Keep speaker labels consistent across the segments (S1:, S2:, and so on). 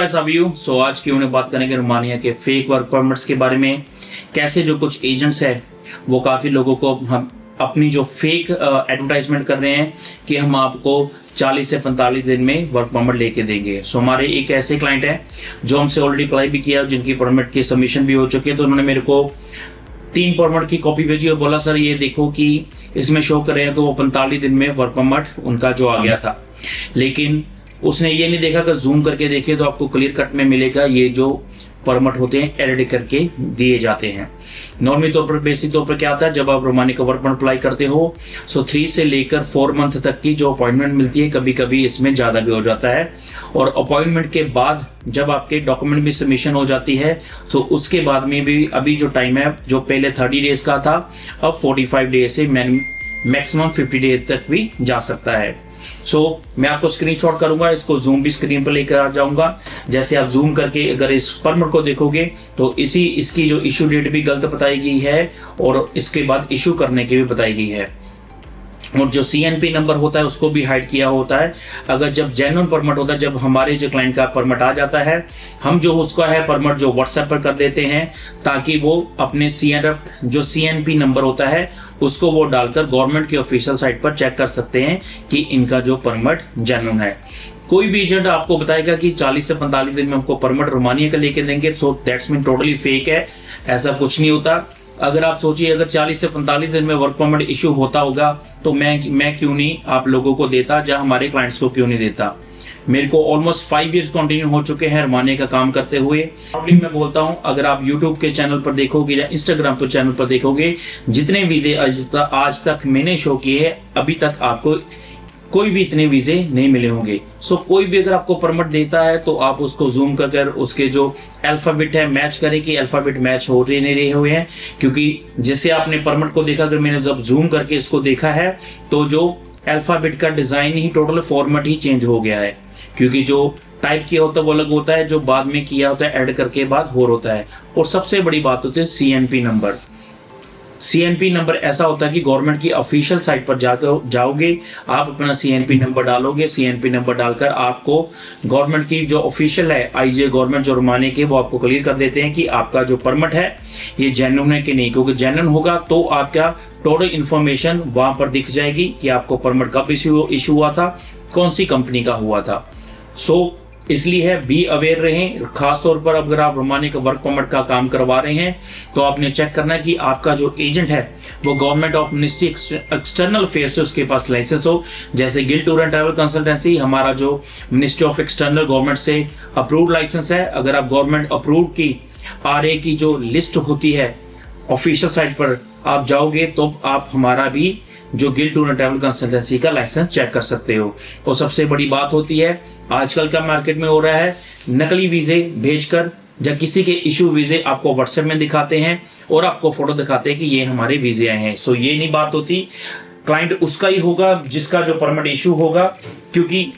S1: Guys, how are you? So आज की उन्हें बात करेंगे रोमानिया के फेक वर्क परमिट्स के बारे में। कैसे जो कुछ एजेंट्स है वो काफी लोगों को हम अपनी जो फेक एडवर्टाइजमेंट कर रहे हैं कि हम आपको 40 से 45 दिन में वर्क परमिट लेके देंगे। सो हमारे एक ऐसे क्लाइंट है जो हमसे ऑलरेडी अप्लाई भी किया, जिनकी परमिट की सबमिशन भी हो चुकी है। तो उन्होंने मेरे को 3 परमिट की कॉपी भेजी और बोला सर ये देखो कि इसमें शो कर रहे हैं तो वो 45 दिन में वर्क परमिट उनका जो आ गया था। लेकिन उसने ये नहीं देखा कि जूम करके देखे तो आपको क्लियर कट में मिलेगा ये जो परमिट होते हैं एडिट करके दिए जाते हैं। नॉर्मली तौर पर बेसिक तौर पर क्या होता है, जब आप रोमानिया का वर्क परमिट अप्लाई करते हो सो 3 से लेकर 4 मंथ तक की जो अपॉइंटमेंट मिलती है, कभी कभी इसमें ज्यादा भी हो जाता है। और अपॉइंटमेंट के बाद जब आपके डॉक्यूमेंट भी सबमिशन हो जाती है तो उसके बाद में भी अभी जो टाइम है, जो पहले 30 डेज का था अब 45 डेज से मैक्सिमम 50 डेज तक भी जा सकता है। मैं आपको स्क्रीनशॉट करूंगा, इसको जूम भी स्क्रीन पर लेकर आ जाऊंगा। जैसे आप जूम करके अगर इस परमिट को देखोगे तो इसकी जो इशू डेट भी गलत बताई गई है और इसके बाद इशू करने की भी बताई गई है। और जो CNP नंबर होता है उसको भी हाइड किया होता है। अगर जब जेन्युइन परमिट होता है, जब हमारे जो क्लाइंट का परमिट आ जाता है, हम जो उसका है परमिट जो व्हाट्सएप पर कर देते हैं ताकि वो अपने जो CNP नंबर होता है उसको वो डालकर गवर्नमेंट की ऑफिशियल साइट पर चेक कर सकते हैं कि इनका जो परमिट जेन्युइन है। कोई भी एजेंट आपको बताएगा कि 40 से 45 दिन में हमको परमिट रोमानिया का लेके देंगे, so that's mean totally fake है। ऐसा कुछ नहीं होता। अगर आप सोचिए अगर 40 से 45 दिन में वर्क परमिट इशू होता होगा तो मैं क्यों नहीं आप लोगों को देता, या हमारे क्लाइंट्स को क्यों नहीं देता। मेरे को ऑलमोस्ट 5 इयर्स कंटिन्यू हो चुके हैं रोमानिया का काम करते हुए। अभी मैं बोलता हूं, अगर आप यूट्यूब के चैनल पर देखोगे या इंस्टाग्राम पर चैनल पर देखोगे, जितने वीजे आज तक मैंने शो किए अभी तक आपको कोई भी इतने वीजे नहीं मिले होंगे। कोई भी अगर आपको परमिट देता है तो आप उसको जूम कर उसके जो अल्फाबेट है मैच करें कि अल्फाबेट मैच हो रहे नहीं रहे हुए हैं। क्योंकि जैसे आपने परमिट को देखा, अगर मैंने जब जूम करके इसको देखा है तो जो अल्फाबेट का डिजाइन ही टोटल फॉर्मेट ही चेंज हो गया है। क्योंकि जो टाइप किया होता है वो अलग होता है, जो बाद में किया होता है ऐड करके बाद और होता है। और सबसे बड़ी बात होती है CNP नंबर। CNP नंबर ऐसा होता है कि गवर्नमेंट की ऑफिशियल साइट पर जाकर जाओगे, आप अपना CNP नंबर डालोगे। CNP नंबर डालकर आपको गवर्नमेंट की जो ऑफिशियल है IJ गवर्नमेंट जो रोमानिया की, वो आपको क्लियर कर देते हैं कि आपका जो परमिट है ये जेन्युइन है कि नहीं। क्योंकि जेन्युइन होगा तो आपका टोटल इन्फॉर्मेशन वहां पर दिख जाएगी कि आपको परमिट कब इशू हुआ था, कौन सी कंपनी का हुआ था। इसलिए है बी अवेयर रहें। खासतौर पर अगर आप रोमानिया का वर्क परमिट का काम करवा रहे हैं तो आपने चेक करना है कि आपका जो एजेंट है वो government of ministry external affairs से उसके पास लाइसेंस हो। जैसे guild tour and travel consultancy हमारा जो मिनिस्ट्री ऑफ एक्सटर्नल गवर्नमेंट से अप्रूव्ड लाइसेंस है। अगर आप गवर्नमेंट अप्रूव्ड की RA की जो लिस्ट होती है ऑफिशियल साइट पर आप जाओगे तो आप हमारा भी जो guild tour and travel consultancy का लाइसेंस चेक कर सकते हो। और सबसे बड़ी बात होती है आजकल का मार्केट में हो रहा है नकली वीजे भेजकर, या किसी के इशू वीजे आपको व्हाट्सएप में दिखाते हैं और आपको फोटो दिखाते हैं कि ये हमारे वीजे आए हैं। ये नहीं बात होती। क्लाइंट उसका ही होगा जिसका जो परमिट इशू होगा। क्योंकि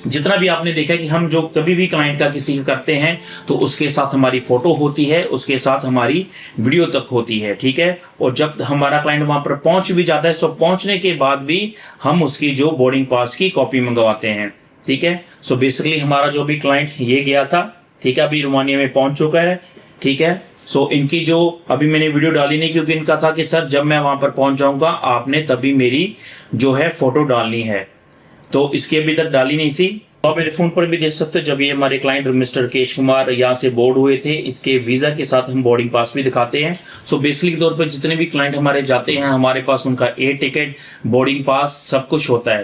S1: जितना भी आपने देखा कि हम जो कभी भी क्लाइंट का किसी करते हैं तो उसके साथ हमारी फोटो होती है, उसके साथ हमारी वीडियो तक होती है, ठीक है। और जब हमारा क्लाइंट वहां पर पहुंच भी जाता है पहुंचने के बाद भी हम उसकी जो बोर्डिंग पास की कॉपी मंगवाते हैं, ठीक है। बेसिकली हमारा जो भी क्लाइंट ये गया था, ठीक है, अभी रोमानिया में पहुंच चुका है, ठीक है। इनकी जो अभी मैंने वीडियो डाली नहीं क्योंकि इनका था कि सर जब मैं वहां पर पहुंच जाऊंगा आपने तभी मेरी जो है फोटो डालनी है, तो इसकी अभी तक डाली नहीं थी। आप मेरे फोन पर भी देख सकते हो, जब ये हमारे क्लाइंट मिस्टर केश कुमार यहाँ से बोर्ड हुए थे, इसके वीजा के साथ हम बोर्डिंग पास भी दिखाते हैं। बेसिकली तौर पर जितने भी क्लाइंट हमारे जाते हैं हमारे पास उनका एयर टिकट, बोर्डिंग पास सब कुछ होता है।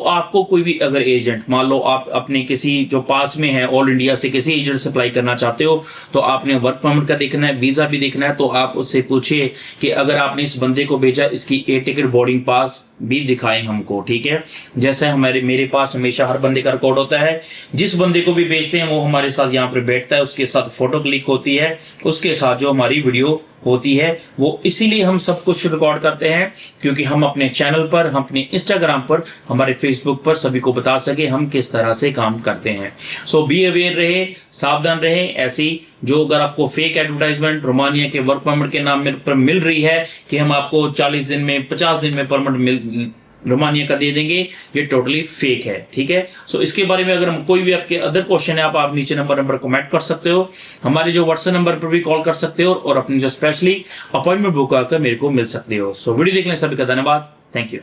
S1: आपको कोई भी अगर एजेंट, मान लो आप अपने किसी जो पास में है ऑल इंडिया से किसी एजेंट से अप्लाई करना चाहते हो तो आपने वर्क परमिट का देखना है, वीजा भी देखना है, तो आप उससे पूछिए कि अगर आपने इस बंदे को भेजा इसकी एयर टिकट बोर्डिंग पास भी दिखाएं हमको, ठीक है। जैसे मेरे पास हमेशा हर बंदे का रिकॉर्ड होता है, जिस बंदे को भी भेजते हैं वो हमारे साथ यहाँ पर बैठता है, उसके साथ फोटो क्लिक होती है, उसके साथ जो हमारी वीडियो होती है वो इसीलिए हम सब कुछ रिकॉर्ड करते हैं क्योंकि हम अपने चैनल पर, हम अपने इंस्टाग्राम पर, हमारे फेसबुक पर सभी को बता सके हम किस तरह से काम करते हैं। बी अवेयर रहे, सावधान रहे। ऐसी जो अगर आपको फेक एडवर्टाइजमेंट रोमानिया के वर्क परमिट के नाम पर मिल रही है कि हम आपको 40 दिन में 50 दिन में परमिट रोमानिया का दे देंगे, ये टोटली फेक है। ठीक है, सो इसके बारे में अगर हम कोई भी आपके अदर क्वेश्चन है, आप नीचे नंबर कमेंट कर सकते हो, हमारे जो व्हाट्सएप नंबर पर भी कॉल कर सकते हो और अपनी जो स्पेशली अपॉइंटमेंट बुक आकर मेरे को मिल सकते हो। सो वीडियो देखने सभी का धन्यवाद, थैंक यू।